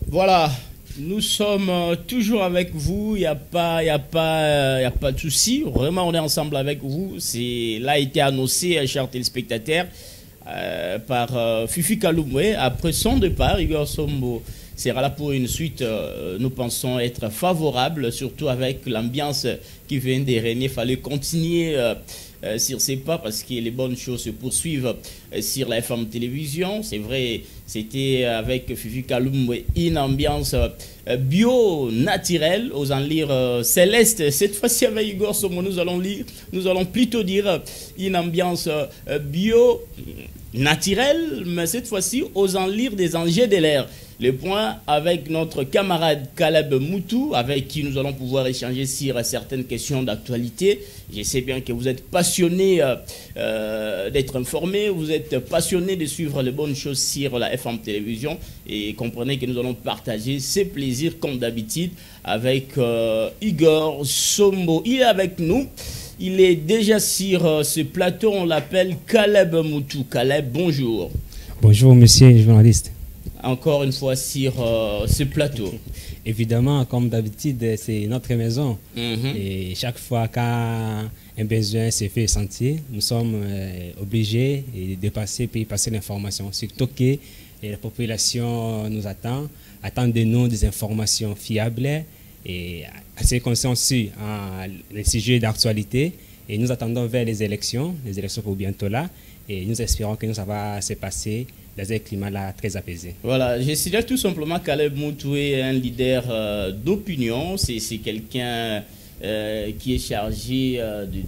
Voilà, nous sommes toujours avec vous, il n'y a pas de souci, vraiment on est ensemble avec vous. Là a été annoncé, chers téléspectateurs, par Fifi Kaloumoué. Après son départ, Igor Sombo sera là pour une suite, nous pensons être favorable, surtout avec l'ambiance qui vient de régner. Il fallait continuer sur ces pas parce que les bonnes choses se poursuivent sur la FM télévision. C'est vrai, c'était avec Fifi Kaloumoué une ambiance bio naturelle aux enlires célestes. Cette fois-ci avec Igor Sombo, nous allons plutôt dire une ambiance bio naturelle, mais cette fois-ci aux enlires des enjeux de l'air. Le point avec notre camarade Caleb Moutou, avec qui nous allons pouvoir échanger sur certaines questions d'actualité. Je sais bien que vous êtes passionné d'être informé, vous êtes passionné de suivre les bonnes choses sur la FM télévision, et comprenez que nous allons partager ces plaisirs comme d'habitude avec Igor Sombo. Il est avec nous. Il est déjà sur ce plateau, on l'appelle Caleb Moutou. Caleb, bonjour. Bonjour monsieur le journaliste. Encore une fois sur ce plateau. Évidemment, comme d'habitude, c'est notre maison. Et chaque fois qu'un besoin s'est fait sentir, nous sommes obligés de passer l'information. Surtout que la population nous attend de nous des informations fiables et assez conscientes sur les sujets d'actualité. Et nous attendons vers les élections pour bientôt là. Et nous espérons que ça va se passer dans un climat là très apaisé. Voilà, je dirais tout simplement Caleb Moutou est un leader d'opinion. C'est quelqu'un qui est chargé de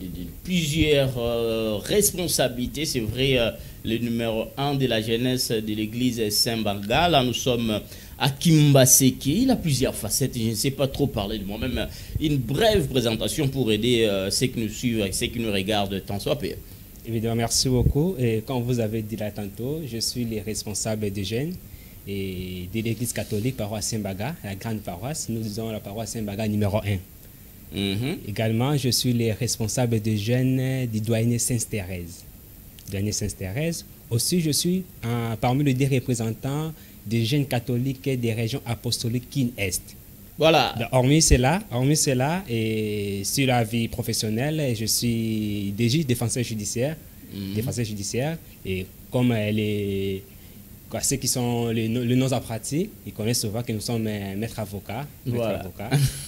plusieurs responsabilités. C'est vrai, le numéro 1 de la jeunesse de l'église Saint-Barga. Là, nous sommes à Kimbaseke. Il a plusieurs facettes. Je ne sais pas trop parler de moi-même. Une brève présentation pour aider ceux qui nous suivent et ceux qui nous regardent tant soit peu. Évidemment, merci beaucoup. Et comme vous avez dit là tantôt, je suis le responsable des jeunes et de l'église catholique paroisse Saint-Baga, la grande paroisse. Nous disons la paroisse Saint-Baga numéro 1. Également, je suis le responsable des jeunes du doyenné Sainte-Thérèse. Aussi, je suis parmi les 2 représentants des jeunes catholiques des régions apostoliques Kin-Est. Voilà. Hormis cela, et sur la vie professionnelle, je suis déjà défenseur judiciaire. Et comme ceux qui sont les noms en pratique, ils connaissent souvent que nous sommes maîtres avocats. Voilà.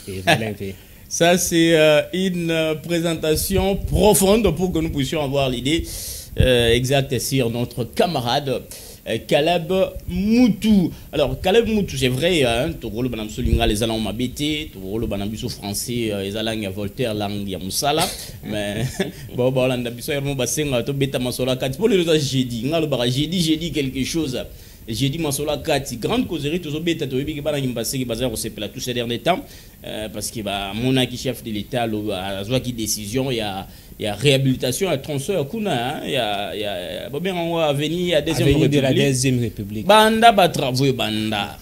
Et voilà un peu. Ça, c'est une présentation profonde pour que nous puissions avoir l'idée exacte sur notre camarade Caleb Moutou. Alors, Caleb Moutou, c'est vrai, Togolo Banamsolinga, les Alans m'habité, Togolo Banabiso français, les Alans Voltaire, langue Yamsala, mais bon, on a besoin de bassin, to beta masola kat. Pour les autres, j'ai dit quelque chose. J'ai dit Masola Kati, grande causerie, tout bêta, tout qui va qui basé au CPLA tous ces derniers temps, parce que mon acquis chef de l'État a qui décision, il y a réhabilitation, il y a transfert, il y a venir à de la deuxième République. Banda ba travaux banda.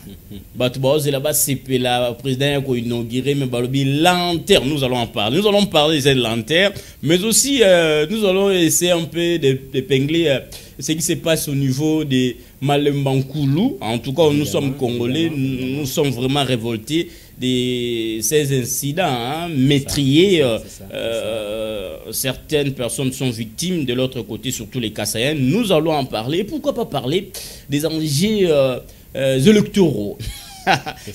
Batbos là-bas CPLA président qui a inauguré mais balobi lanterne, nous allons en parler. Nous allons parler de cette lanterne, mais aussi nous allons essayer un peu d'épingler ce qui se passe au niveau des Malembankoulou. En tout cas, nous sommes Congolais, nous sommes vraiment révoltés de ces incidents meurtriers. Certaines personnes sont victimes de l'autre côté, surtout les Kassaïens. Nous allons en parler. Pourquoi pas parler des enjeux électoraux?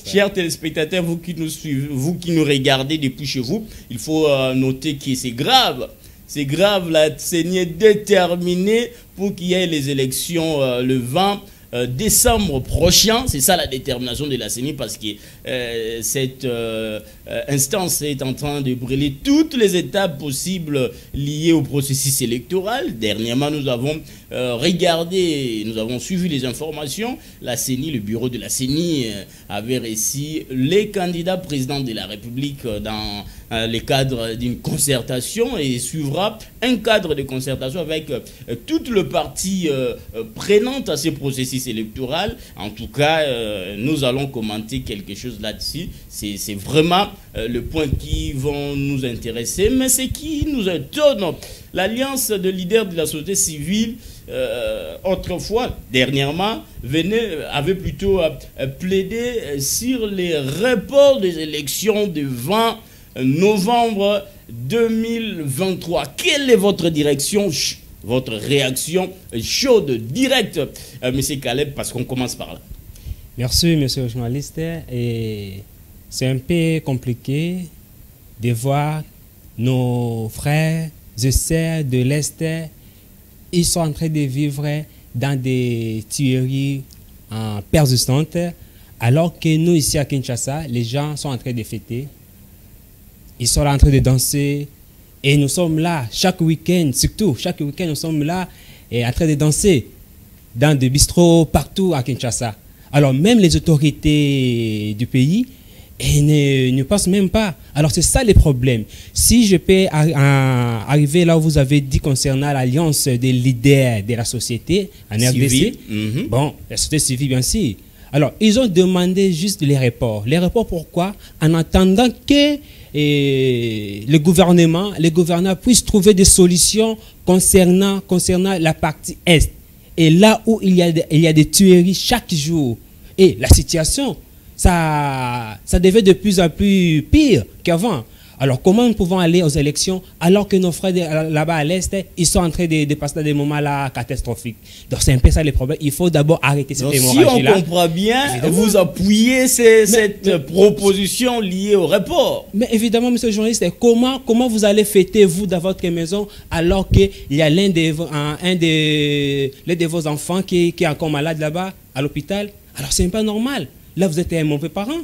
Chers téléspectateurs, vous qui nous suivez, vous qui nous regardez depuis chez vous, il faut noter que c'est grave. C'est grave, la CENI est déterminée pour qu'il y ait les élections le 20 décembre prochain. C'est ça la détermination de la CENI, parce que cette instance est en train de brûler toutes les étapes possibles liées au processus électoral. Dernièrement, nous avons regardé, nous avons suivi les informations. La CENI, le bureau de la CENI avait reçu les candidats présidents de la République dans le cadre d'une concertation, et suivra un cadre de concertation avec toutes les parties prenantes à ce processus électoral. En tout cas, nous allons commenter quelque chose là-dessus. C'est vraiment le point qui va nous intéresser. Mais ce qui nous étonne, l'alliance de leaders de la société civile, autrefois, dernièrement, avait plutôt plaidé sur les reports des élections du 20 novembre 2023. Quelle est votre direction, votre réaction chaude, directe, M. Caleb, parce qu'on commence par là. Merci, monsieur le journaliste. Et c'est un peu compliqué de voir nos frères et sœurs de l'Est. Ils sont en train de vivre dans des tueries persistantes, alors que nous, ici à Kinshasa, les gens sont en train de fêter. Ils sont en train de danser. Et nous sommes là chaque week-end, surtout chaque week-end, nous sommes là et en train de danser dans des bistrots partout à Kinshasa. Alors même les autorités du pays ne passent même pas. Alors c'est ça le problème. Si je peux arriver là où vous avez dit concernant l'alliance des leaders de la société en RDC, bon, la société civile bien sûr. Alors ils ont demandé juste les reports. Les reports pourquoi? En attendant que le gouvernement puisse trouver des solutions concernant la partie Est. Et là où il y a des tueries chaque jour. Et la situation, ça devient de plus en plus pire qu'avant. Alors comment nous pouvons aller aux élections alors que nos frères là-bas à l'Est, ils sont en train de passer des moments là catastrophiques. Donc c'est un peu ça le problème. Il faut d'abord arrêter cette hémorragie-là. Si on comprend bien, évidemment, vous appuyez cette proposition liée au report. Mais évidemment, monsieur le journaliste, comment vous allez fêter, vous, dans votre maison, alors qu'il y a l'un de vos enfants qui est encore malade là-bas, à l'hôpital? Alors c'est pas normal. Là, vous êtes un mauvais parent.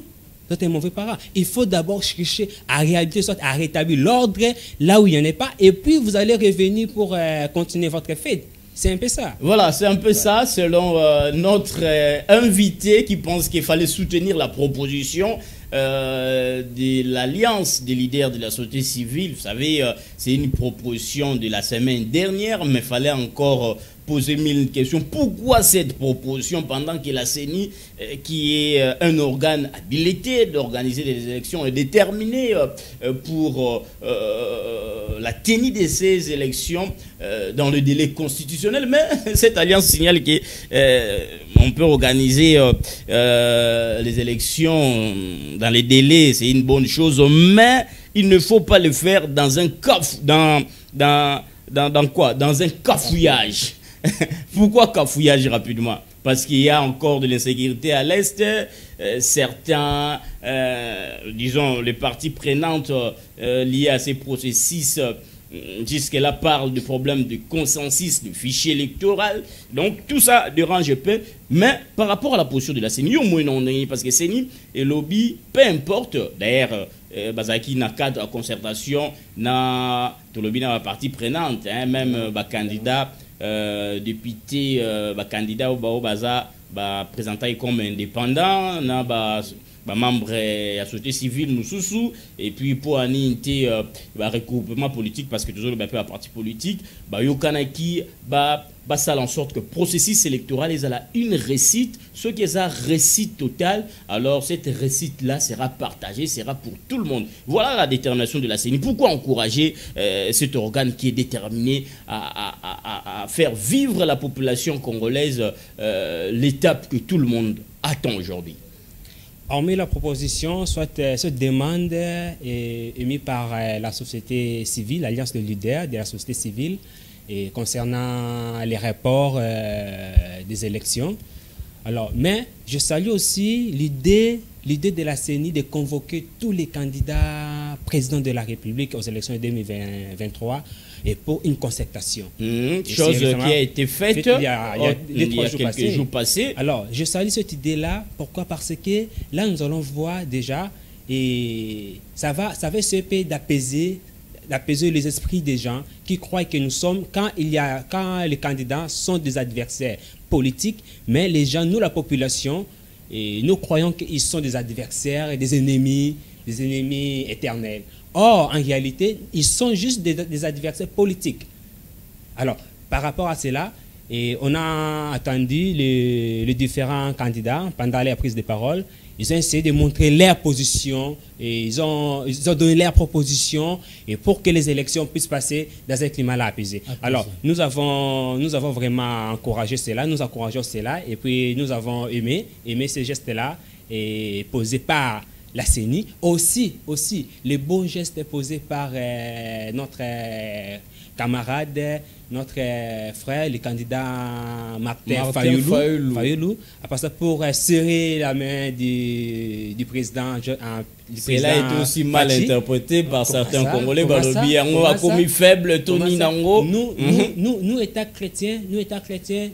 Vous êtes un mauvais parent. Il faut d'abord chercher à réhabiliter, soit à rétablir l'ordre là où il n'y en a pas. Et puis, vous allez revenir pour continuer votre fête. C'est un peu ça. Voilà, c'est un peu ça, selon notre invité qui pense qu'il fallait soutenir la proposition de l'alliance des leaders de la société civile. Vous savez, c'est une proposition de la semaine dernière, mais il fallait encore poser mille questions. Pourquoi cette proposition pendant que la CENI, qui est un organe habilité d'organiser des élections, est déterminé pour la tenue de ces élections dans le délai constitutionnel? Mais cette alliance signale qu'on peut organiser les élections dans les délais, c'est une bonne chose, mais il ne faut pas le faire dans un dans un cafouillage. Pourquoi cafouillage rapidement? Parce qu'il y a encore de l'insécurité à l'Est. Certains, disons, les parties prenantes liées à ces processus jusque-là parlent de problèmes de consensus, de fichier électoral. Donc tout ça dérange peu. Mais par rapport à la posture de la CENI, au moins non, parce que CENI et lobby, peu importe, d'ailleurs, Bazaki n'a cadre à concertation, n'a tout lobby n'a pas partie prenante, hein, même candidat. Député candidat au baza présenté comme indépendant na membre de la société civile nous sous et puis pour un regroupement politique parce que toujours le parti politique yokanaki ça en sorte que le processus électoral est à une réussite, ce qui est un réussite total, alors cette réussite là sera partagée, sera pour tout le monde. Voilà la détermination de la CENI. Pourquoi encourager cet organe qui est déterminé à faire vivre la population congolaise l'étape que tout le monde attend aujourd'hui? Hormis la proposition, soit cette demande est émise par la société civile, l'alliance de leaders de la société civile, et concernant les rapports des élections. Alors, mais je salue aussi l'idée de la CENI de convoquer tous les candidats présidents de la République aux élections de 2023 et pour une concertation. Chose qui a été faite il y a quelques jours passés. Alors, je salue cette idée-là. Pourquoi? Parce que là, nous allons voir déjà, et ça va essayer d'apaiser les esprits des gens qui croient que nous sommes, quand les candidats sont des adversaires politiques, mais les gens, nous la population, et nous croyons qu'ils sont des adversaires et des ennemis éternels. Or, en réalité, ils sont juste des adversaires politiques. Alors, par rapport à cela, on a attendu les différents candidats pendant les prises de parole ils ont essayé de montrer leur position et ils ont donné leurs propositions et pour que les élections puissent passer dans un climat apaisé. Alors, nous avons vraiment encouragé cela, nous encourageons cela et puis nous avons aimé ces gestes-là et posés par la CENI. Aussi, les beaux gestes posés par notre camarade, notre frère, le candidat Martin Fayoulou, pour serrer la main du président. Cela a été aussi mal interprété par certains Congolais. Nous, faible, Tony Nango. Nous, États chrétiens,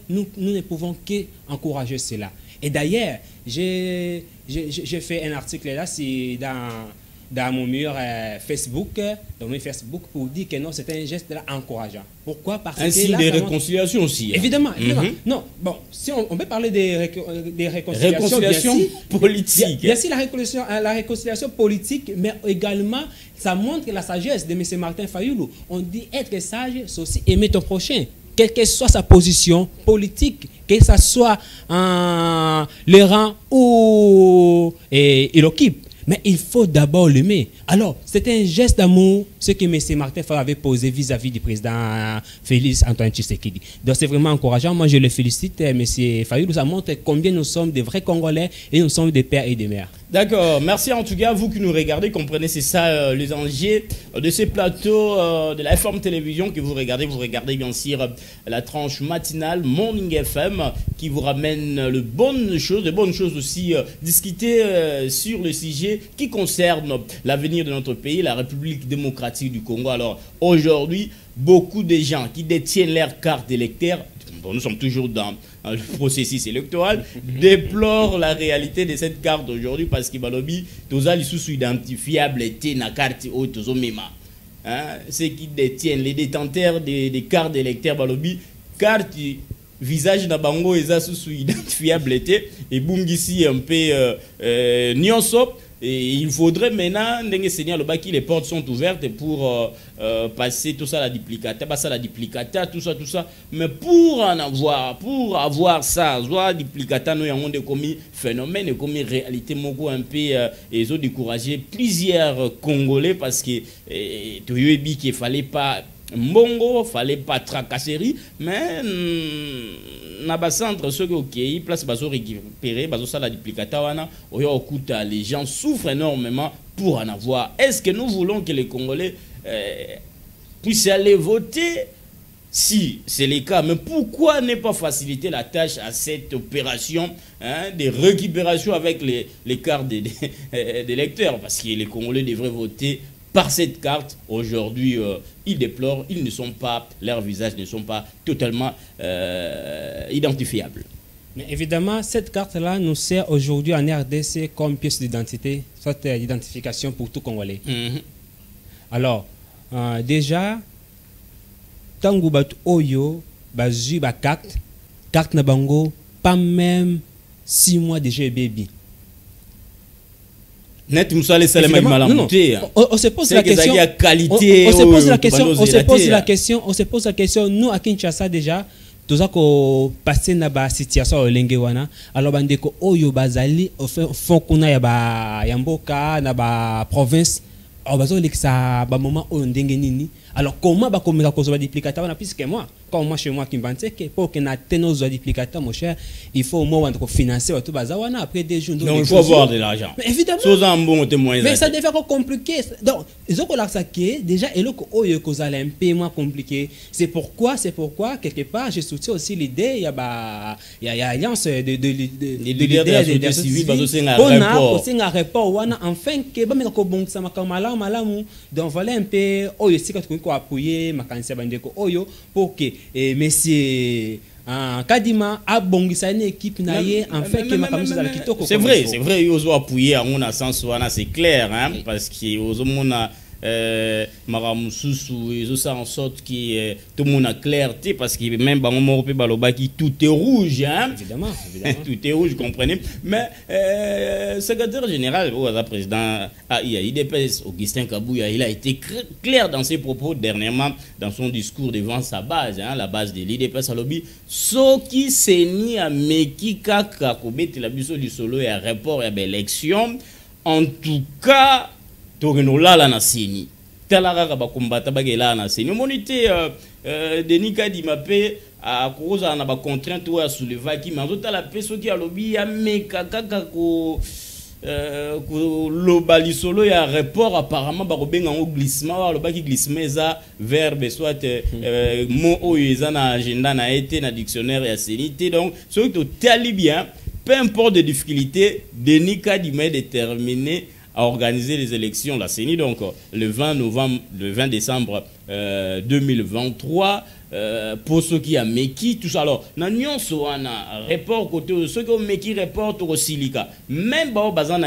nous ne pouvons qu'encourager cela. Et d'ailleurs, j'ai fait un article là, c'est dans mon mur Facebook, pour dire que non, c'est un geste là encourageant. Pourquoi? Parce que ainsi des réconciliations aussi. Évidemment. Non, bon, si on peut parler des réconciliations politiques. Bien sûr, la réconciliation politique, mais également, ça montre la sagesse de M. Martin Fayoulou. On dit être sage, c'est aussi aimer ton prochain. Quelle que soit sa position politique, que ce soit le rang où il occupe. Mais il faut d'abord l'aimer. Alors, c'est un geste d'amour, ce que M. Martin Fayoulou avait posé vis-à-vis du président Félix Antoine Tshisekedi. Donc, c'est vraiment encourageant. Moi, je le félicite, M. Fayoulou. Ça montre combien nous sommes des vrais Congolais et nous sommes des pères et des mères. D'accord. Merci en tout cas, vous qui nous regardez, comprenez, c'est ça les enjeux de ces plateaux de la FM Télévision que vous regardez. Vous regardez bien sûr la tranche matinale Morning FM qui vous ramène de bonnes choses aussi, discuter sur le sujet qui concerne l'avenir de notre pays, la République démocratique du Congo. Alors aujourd'hui, beaucoup de gens qui détiennent leur carte d'électeur, bon, nous sommes toujours dans le processus électoral, déplorent la réalité de cette carte aujourd'hui parce que balobi toza lisusu identifiable était na carte au tozo mema. Ceux qui détiennent les détenteurs des cartes d'électeurs balobi carte visage na bango eza susu identifiable était et bungisi un peu nyonso. Et il faudrait maintenant, les portes sont ouvertes pour passer tout ça, la duplicata, tout ça. Mais pour avoir ça, soit duplicata, nous avons des commis phénomènes, comme réalité, un peu, ils ont découragé plusieurs Congolais parce que qu'il fallait pas mbongo, fallait pas tracasserie, mais na centre ceux qui place baso récupérer baso ça la duplicata wana oyo okuta les gens souffrent énormément pour en avoir. Est-ce que nous voulons que les Congolais puissent aller voter? Si c'est le cas, mais pourquoi ne pas faciliter la tâche à cette opération de récupération avec les cartes des électeurs? Parce que les Congolais devraient voter par cette carte. Aujourd'hui, ils déplorent, leurs visages ne sont pas totalement identifiables. Mais évidemment, cette carte-là nous sert aujourd'hui en RDC comme pièce d'identité, soit d'identification pour tout Congolais. Alors, déjà, tangu bat oyo, bazu ba carte na bango, pas même 6 mois déjà baby. On se pose la question. On se pose la question. Nous à Kinshasa déjà, tous avons passé na ba situation olenge wana. Alors bandeko oyo bazali font kuna ya ba yamboka na ba province. Alors bazo lekisa ba moment oyo ndenge nini. Alors comment ba komeka ko zo ba duplicata wana puisque moi quand moi chez moi qui m'bante que pour que na teno zo duplicata mon cher, il faut au moins on financer tout bazawana après des jours. Donc il faut avoir de l'argent. Mais évidemment. Mais ça devient compliqué. Donc ils ont ça que déjà et le oyo ko za un peu moins compliqué. C'est pourquoi quelque part je soutiens aussi l'idée il y a alliance de leaders de civils on a rapport wana enfin que ba meka ko bongisa makamala malamu donc voilà un peu oyo sika ko appuyer makanisa bandeko oyo pour que monsieur Kadima a bongisa une équipe naie en fait que makamisa za kitoko. C'est vrai ils ont appuyé à mon sens wana c'est clair parce que aux mona Maramoussousou et ça en sorte que tout le monde a clarté parce que même qui tout est rouge, hein. Évidemment. Tout est rouge, comprenez. Mais secrétaire général, le président IDPS, Augustin Kabouya, il a été clair dans ses propos dernièrement dans son discours devant sa base, hein, la base de l'IDPS à lobby. Ce qui s'est mis à Mekika Kakobet la biso du solo et à rapport à l'élection, en tout cas. Torinola la nasini talara ba combattre ba gela nasini monité Denis Kadimapé à cause na ba contrainte ou à soulever qui manzota la peso qui a lobby ya meka kaka ko lobali solo ya rapport apparemment ba robenga au glissement ba ki glissement za verbe soit mot oyo na agenda na été na dictionnaire ya sénité donc ce qui tali bien peu importe de difficulté Denis Kadimapé est déterminé à organiser les élections la CENI donc le 20 décembre 2023 pour ceux qui a Meki tout ça alors na nyonso wana report côté ceux qui ont Meki report au Silika même ba bazana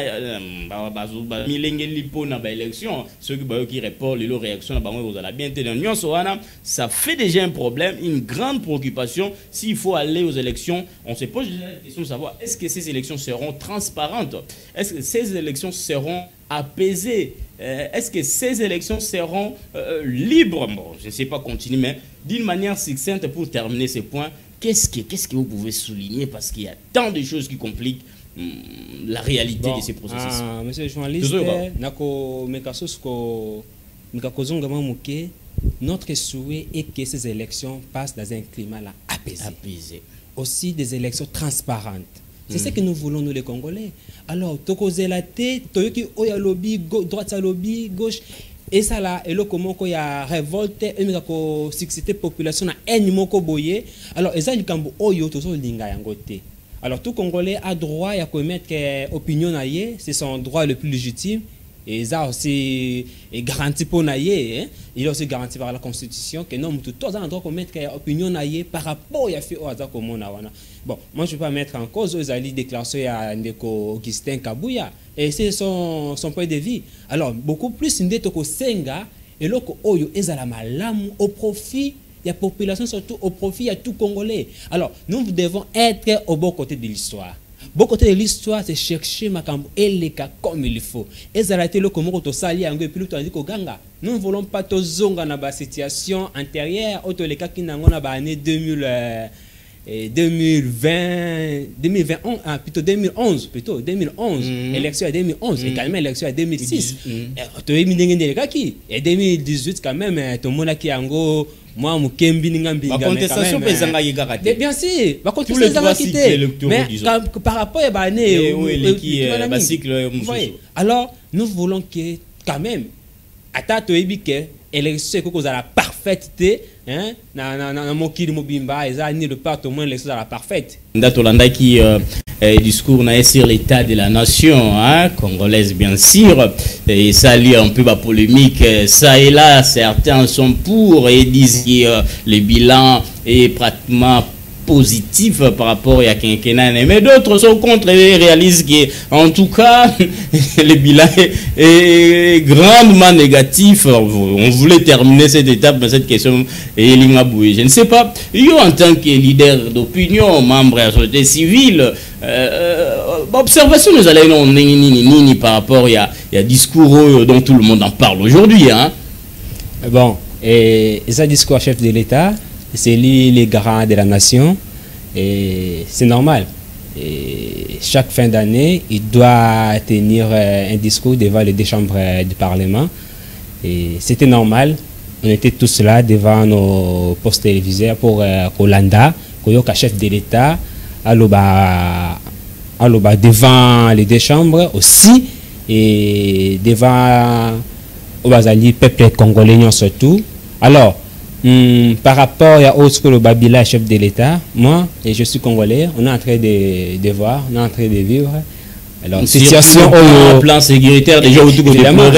ba milenge lipo na ba élection ceux qui report les réactions na ba vous allez bien tenir nyonso wana ça fait déjà un problème une grande préoccupation s'il faut aller aux élections on se pose la question de savoir est-ce que ces élections seront transparentes est-ce que ces élections seront apaisées est-ce que ces élections seront libres bon je ne sais pas continuer mais d'une manière succincte pour terminer ce point, qu'est-ce que vous pouvez souligner parce qu'il y a tant de choses qui compliquent la réalité de ces processus. Monsieur le journaliste, notre souhait est que ces élections passent dans un climat là apaisé. Aussi des élections transparentes. C'est ce que nous voulons, nous les Congolais. Alors, Tokozé la tête, Toyoki Oya lobby, droite à lobby, gauche. Et ça là, et là comment il y a révolte, et il y a succédé population à un moko boyé. Alors, et ça, il y a oyo tout ça linga yangote. Alors, tout Congolais a droit à commettre opinion naïe, c'est son droit le plus légitime. Et ça aussi est garanti pour naïe. Il est aussi garanti par la Constitution que non, tout le droit à commettre opinion naïe par rapport à fait au hasard comme on a. Bon, moi je ne peux pas mettre en cause aux alliés déclarés à Augustin Kabouya. Et c'est son point de vue. Alors, beaucoup plus, il y a Senga et l'autre Oyo est à la malam au profit de la population, surtout au profit de tout Congolais. Alors, nous devons être au bon côté de l'histoire. Bon côté de l'histoire, c'est chercher Makambo et les cas comme il faut. Et ça a été le comment on s'allie et puis l'autre dit que Ganga. Nous ne voulons pas tout zonga dans la situation antérieure, autre les cas qui n'ont pas année 2020, 2011, élection à 2011, et quand même élection à 2006. Et 2018, quand même, tout le monde qui a moi la contestation bien sûr la contestation mais par rapport à alors nous voulons que quand même élection est la parfaiteté hein na mokili mobimba ezani le part au moins l'élection à la parfaite ndatolanda qui discours na sur l'état de la nation hein congolaise bien sûr et ça lie un peu la polémique ça et là certains sont pour et disent que le bilan est pratiquement positif par rapport à quinquennat mais d'autres sont contre et réalisent que en tout cas le bilan est grandement négatif. On voulait terminer cette étape dans cette question et je ne sais pas yo en tant que leader d'opinion membre de la société civile observation nous allons ni par rapport il y a discours dont tout le monde en parle aujourd'hui hein bon et ça discours chef de l'État c'est lui les garants de la nation et c'est normal. Et chaque fin d'année, il doit tenir un discours devant les deux chambres du Parlement. Et c'était normal. On était tous là devant nos postes téléviseurs pour Kolanda, Koyoka chef de l'État, Aloba devant les deux chambres aussi et devant Obazali peuple congolais surtout. Alors par rapport à autre le Babila chef de l'État, moi et je suis congolais, on est en train de voir, on est en train de vivre. Alors situation au plan sécuritaire déjà au tout côté plan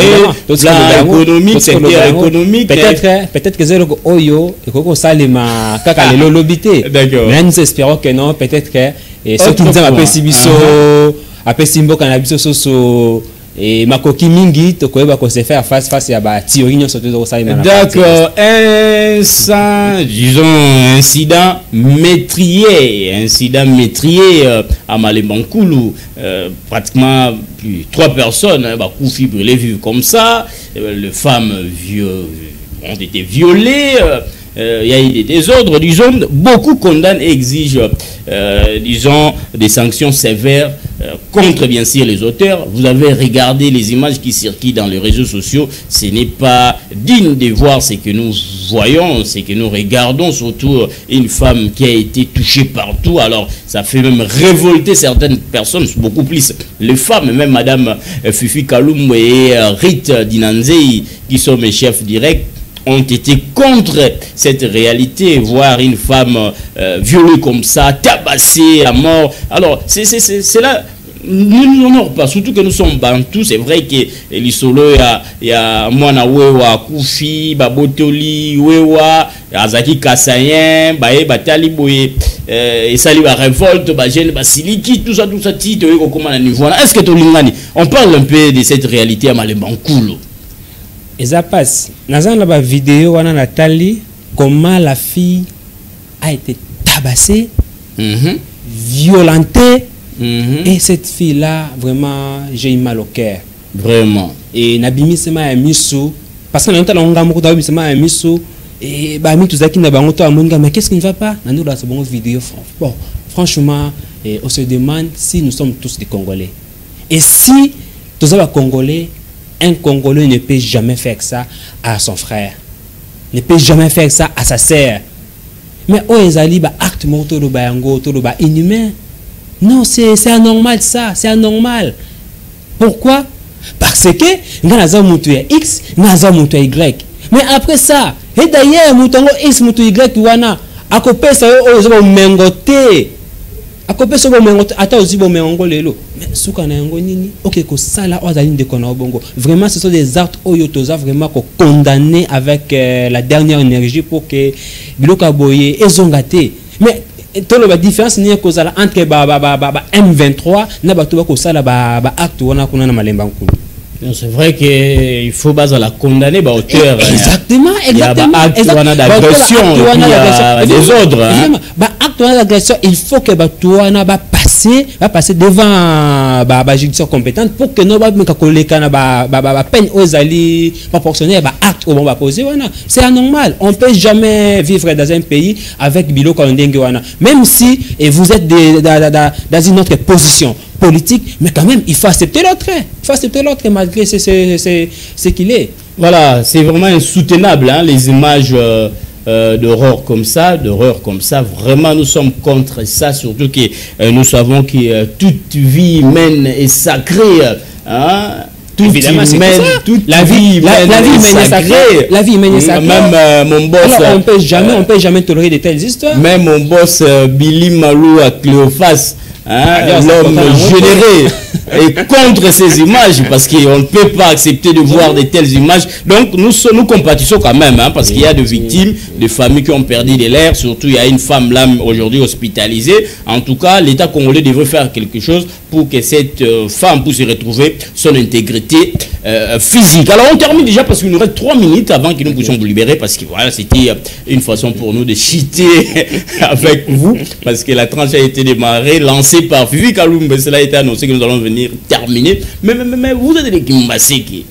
économique, secteur économique. Peut-être que zéro oyo et koko salima kaka le lobité. Mais nous espérons que non, peut-être que ceux qui nous ont appelé Sibiso, appelé Simbo cannabis so et makoki mingi to koyeba ko se faire face à ba théorie nyonso to ça. D'accord, disons incident métrier à Malembankulu, pratiquement plus 3 personnes koufi brûlé vivent comme ça, les femmes ont été violées. Il y a eu des désordres, disons, beaucoup condamnent et exigent, disons, des sanctions sévères contre, bien sûr, les auteurs. Vous avez regardé les images qui circulent dans les réseaux sociaux. Ce n'est pas digne de voir ce que nous voyons, ce que nous regardons, surtout une femme qui a été touchée partout. Alors, ça fait même révolter certaines personnes, beaucoup plus les femmes, même Madame Fifi Kalum et Rite Dinanzei, qui sont mes chefs directs, ont été contre cette réalité, voir une femme violée comme ça, tabassée à mort. Alors, c'est là, nous n'honorons pas, surtout que nous sommes bantous. C'est vrai que l'isolo, il y a Mwana Wewa, Koufi, Babotoli, Wewa, Azaki Kassayen, Baye, Batali Boye, et ça lui va révolte, Bajel, Basiliki, tout ça, titre, comment on niveau. Est-ce que Tolingani, on parle un peu de cette réalité à Malembankulu? Et ça passe. Dans la vidéo, on a Nathalie, comment la fille a été tabassée, violentée, et cette fille-là, vraiment, j'ai eu mal au cœur. Vraiment. Et Nabimi Sema a mis sous, parce que nous avons mis sous, et Bami tout ça qui n'a pas mais qu'est-ce qui ne va pas? Nous avons une vidéo. Bon, franchement, on se demande si nous sommes tous des Congolais. Et si tous les Congolais, un Congolais ne peut jamais faire ça à son frère, ne peut jamais faire ça à sa sœur. Mais Oezali, acte mortel inhumain. Non, c'est anormal ça, c'est anormal. Pourquoi? Parce que nous avons X, nous avons Y. Mais après ça, et d'ailleurs, nous avons X, nous avons Y, à côté ça, nous avons mengoté. À côté ça, nous avons aussi mengolelo. Mais ce qu'on a nini, ok, que ça là, vraiment, ce sont des actes oyotosa vraiment condamnés avec la dernière énergie pour que Biloka Boye et Zongate. Mais la différence n'est que entre M23 c'est vrai qu'il faut baser la condamner par auteur. Exactement. Il y a acte d'agression et des ordres. Acte d'agression, il faut que va passer devant la juridiction compétente pour que nous peine aux alliés proportionnels acte au bon poser. C'est anormal. On ne peut jamais vivre dans un pays avec Bilo Kalondengue. Même si vous êtes dans une autre position politique, mais quand même, il faut accepter l'autre. Il faut accepter l'autre malgré ce qu'il est. Voilà, c'est vraiment insoutenable, hein, les images d'horreur comme ça, vraiment nous sommes contre ça, surtout que nous savons que toute vie humaine est sacrée, hein. Évidemment, c'est ça. La vie humaine est sacrée. Même mon boss. Alors, on peut jamais tolérer de telles histoires. Même mon boss Billy Malou à Cléophas, hein, l'homme généré et contre ces images, parce qu'on ne peut pas accepter de voir de telles images. Donc nous compatissons quand même, hein, parce qu'il y a des victimes, des familles qui ont perdu de l'air, surtout il y a une femme là aujourd'hui hospitalisée. En tout cas, l'État congolais devrait faire quelque chose pour que cette femme puisse retrouver son intégrité physique. Alors on termine déjà parce qu'il nous reste 3 minutes avant que nous puissions vous libérer, parce que voilà, c'était une façon pour nous de cheater avec vous, parce que la tranche a été démarrée, lancée par Fifi Kalumbe. Cela a été annoncé que nous allons venir terminer. Mais vous êtes des Kimbaseki.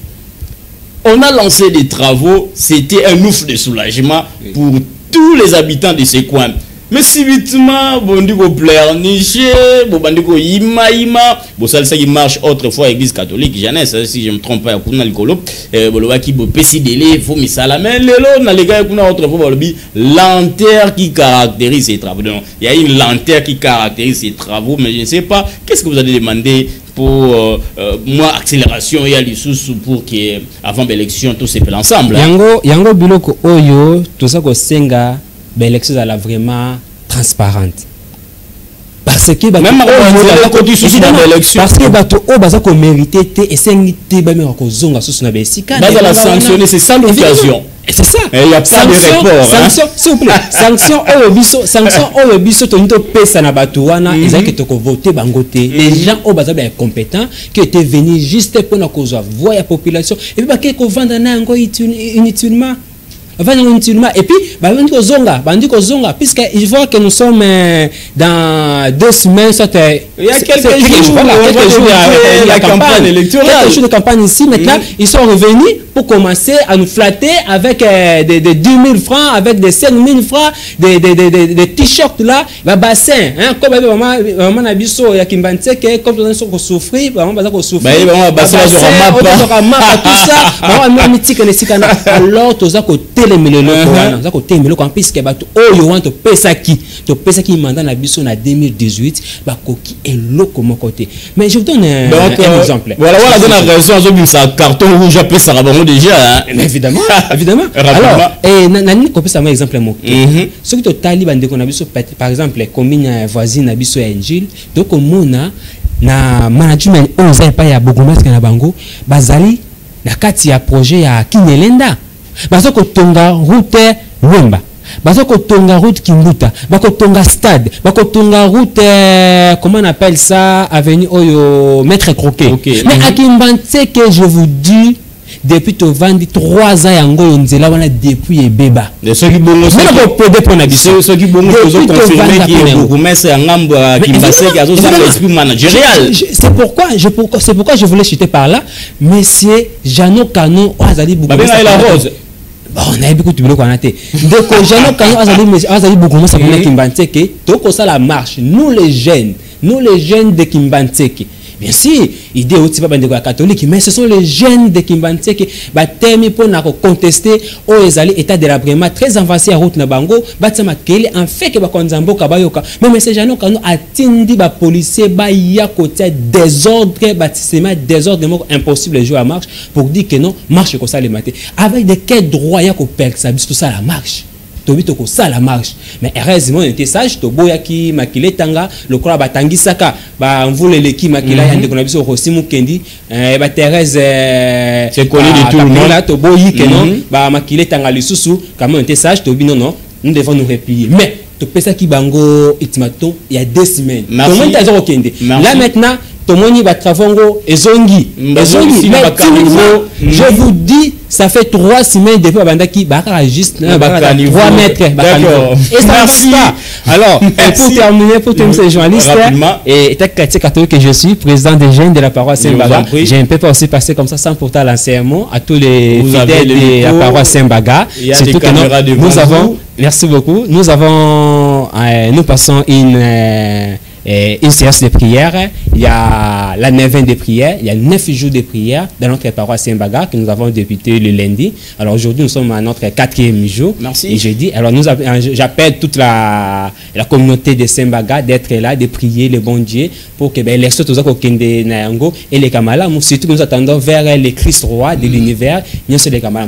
On a lancé des travaux, c'était un ouf de soulagement pour tous les habitants de ces coins. Mais subitement, bon, dit qu'on pleurniche, bon, dit qu'on ima, bon, ça qui marche autrefois église catholique, Jeannès, si je me trompe pas, il y a l'écolo, bon, qui peut péci délai, faut mis ça la main, les gars, il y a autrefois, lanterne qui caractérise ces travaux. Donc, il y a une lanterne qui caractérise ces travaux, mais je ne sais pas, qu'est-ce que vous allez demander pour moi, accélération et à l'issue pour que, avant l'élection, tout se fait ensemble. Yango biloko oyo, tout ça que senga, l'élection est vraiment transparente. parce que même parce que bato o baza ko mériter et sengité ba me ko zonga sous na besika la sanctionner, c'est ça l'occasion. C'est ça. Il n'y a pas de report. Sanction, s'il vous plaît. Sanction au biso to nito pesa na bato wana ezaki to ko voter bangote. Les gens au baza bien compétents qui étaient venus juste pour na cause voir la population et puis ba ko vendre na ngo inutilement. Et puis, bandi kozonga, puisqu'il voit que nous sommes dans 2 semaines, il y a quelques jours, la campagne électorale. Quelques jours de campagne ici, maintenant, ils sont revenus pour commencer à nous flatter avec des 10 000 francs, avec des 5 000 francs, des t-shirts là, des bassins, comme maman Nabiso, il y a Kimbantseke, comme on a souffrir, maman Baza souffrir. Alors, tout ça, les puisque you want to pesa qui mandat na biso na 2018 ba koki eloko mon côté. Mais je vous donne un exemple. Voilà donne la raison à ça carton rouge à pesa bango déjà. Évidemment. Alors nani ko pesa un exemple mon. Ce qui to tali bande ko na biso par exemple commune voisine na biso ya Njil donc mona na management oza pa ya bourgmestre na bango bazali na kati ya projet ya Kinelenda. Bazoko tonga route Wemba, bazoko tonga route Kimbuta, bako tonga stade, bako tonga route comment on appelle ça, avenue Oyo Maître Croquet. Mais à Kimbantseke, je vous dis depuis to vandi 3 ans yango nzela wana depuis ebeba. Ceux qui bongo ceux qui bongo ont confirmé qu'il est beaucoup mais c'est un ngambo Kimbantseke azo ça l'esprit managérial. C'est pourquoi je voulais chuter par là, monsieur Jano Kano Azali beaucoup. La rose. On a beaucoup de boulot qu'on a été. Donc, Azali beaucoup ça pour Kimbantseke. Donc, ça la marche. Nous les jeunes de Kimbantseke. Bien sûr, idée aussi pas de catholique, mais ce sont les jeunes de Kimbantseke batemi pour na contester au ezali état de la Brema très avancé à route na bango batsama kele en fait que ba konzambo kabayoka mais ces gens kanu atindi ba policier ba ya côté désordre bâtiment désordre impossible les jours à marche pour dire que non marche comme ça les matin avec de quel droit ya ko perdre ça tout ça la marche. Tobito ça la marche mais heureusement on était sage to boya ki makile tanga le kola batangi saka ba mvule leki makila ya ndeko na biso ko simu kendi ba Thérèse c'est connu de tout le monde là to boyi que non ba makile tanga lisusu comme on était sage to bi non nous devons nous replier mais to pesa ki bango ultimatum il y a 2 semaines tout le monde a kende là maintenant Tomoni Batravongo et Zongi. Je vous dis, ça fait 3 semaines depuis Bandaki, Bakara juste 3 mètres. Et ça marche pas. Alors, pour terminer ces journalistes, et catholique que je suis, président des jeunes de la paroisse Saint-Baga, j'ai un peu aussi passé comme ça sans pourtant l'enseignement à tous les fidèles de la paroisse Saint-Baga. Surtout que nous avons, merci beaucoup, nous passons une séance de prière, il y a la 9e de prière, il y a 9 jours de prière dans notre paroisse Saint-Baga que nous avons débuté le lundi. Alors aujourd'hui nous sommes à notre 4e jour. Merci. Et jeudi, alors j'appelle toute la communauté de Saint-Baga d'être là, de prier le bon Dieu pour que les sauts et les Kamala, surtout nous attendons vers le Christ roi de l'univers,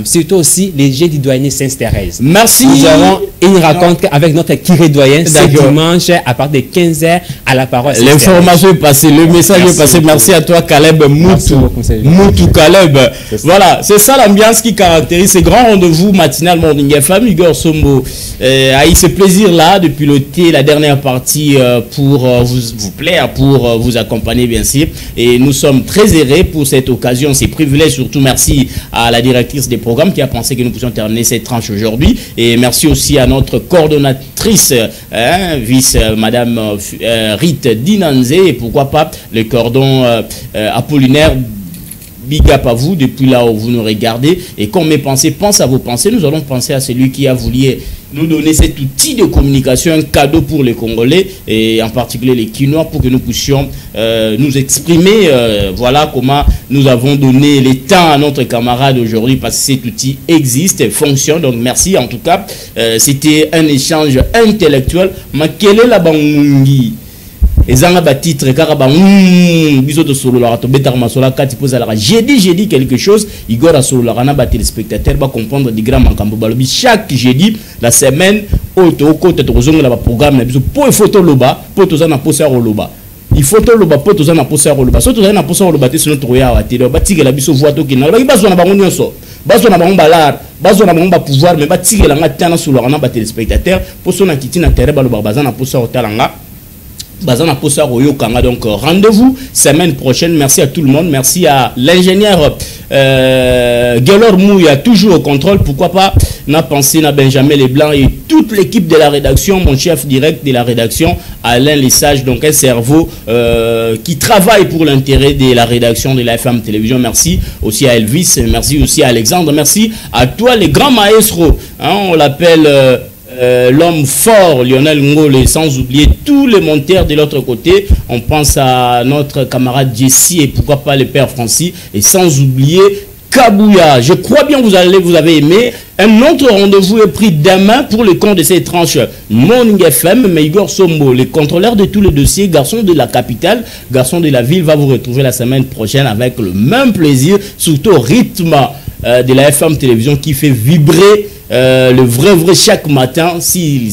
surtout aussi les jeunes du doyen Sainte-Thérèse. Merci. Nous aurons une rencontre avec notre curé doyen ce dimanche à partir de 15h à la paroisse. L'information est passée, le message est passé. Merci à toi Caleb Moutou Caleb. Voilà, c'est ça l'ambiance qui caractérise ces grands rendez-vous matinal Morning FM. Igor Sombo a eu ce plaisir là de piloter la dernière partie pour vous plaire, pour vous accompagner bien sûr. Et nous sommes très heureux pour cette occasion, ces privilèges. Surtout merci à la directrice des programmes qui a pensé que nous pouvions terminer cette tranche aujourd'hui. Et merci aussi à notre coordonnatrice, vice Madame Rite Dinanze, et pourquoi pas le cordon Apollinaire. Big up à vous depuis là où vous nous regardez. Et comme mes pensées pensent à vos pensées, nous allons penser à celui qui a voulu nous donner cet outil de communication, un cadeau pour les Congolais et en particulier les Quinois, pour que nous puissions nous exprimer. Voilà comment nous avons donné les temps à notre camarade aujourd'hui, parce que cet outil existe et fonctionne. Donc merci en tout cas. C'était un échange intellectuel. Ma quelle est la bangungi? Ezanga ba titre karaba biso to solo la to betar masola kati poza la j'ai dit quelque chose Igor a solo la na ba téléspectateur ba comprendre des grands makambo balobi chaque jeudi la semaine auto côté de la programme pour photo loba pour tous en poser au loba il faut tout loba pour tous en poser au loba surtout en poser au loba c'est notre roya à télé ba tigela biso voix to kina ba bazo na bango nyonso bazo na bango balar bazo na bango ba pouvoir mais ba tigela ngata sur le na téléspectateurs pour son akiti na terre ba loba bazana poser au talanga bazana poser au yokanga donc rendez-vous semaine prochaine. Merci à tout le monde, merci à l'ingénieur Gelor Mouya toujours au contrôle, pourquoi pas n'a pensé na Benjamin Leblanc et toute l'équipe de la rédaction, mon chef direct de la rédaction Alain Lesage, donc un cerveau qui travaille pour l'intérêt de la rédaction de la FM Télévision. Merci aussi à Elvis, merci aussi à Alexandre, merci à toi les grands maestros, hein, on l'appelle l'homme fort Lionel Ngole, sans oublier tous les monteurs de l'autre côté. On pense à notre camarade Jessie et pourquoi pas le père Francis, et sans oublier Kabouya. Je crois bien vous avez aimé. Un autre rendez-vous est pris demain pour le compte de cette tranche Morning FM. Mais Igor Sombo, le contrôleur de tous les dossiers, garçon de la capitale, garçon de la ville, va vous retrouver la semaine prochaine avec le même plaisir, surtout au rythme de la FM Télévision qui fait vibrer le vrai chaque matin s'il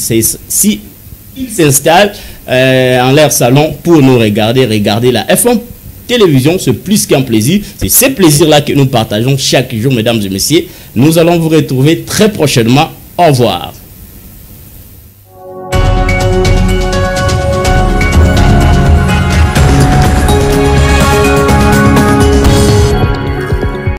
s'installe en l'air salon pour nous regarder la FM Télévision. C'est plus qu'un plaisir, c'est ces plaisirs là que nous partageons chaque jour, mesdames et messieurs. Nous allons vous retrouver très prochainement. Au revoir.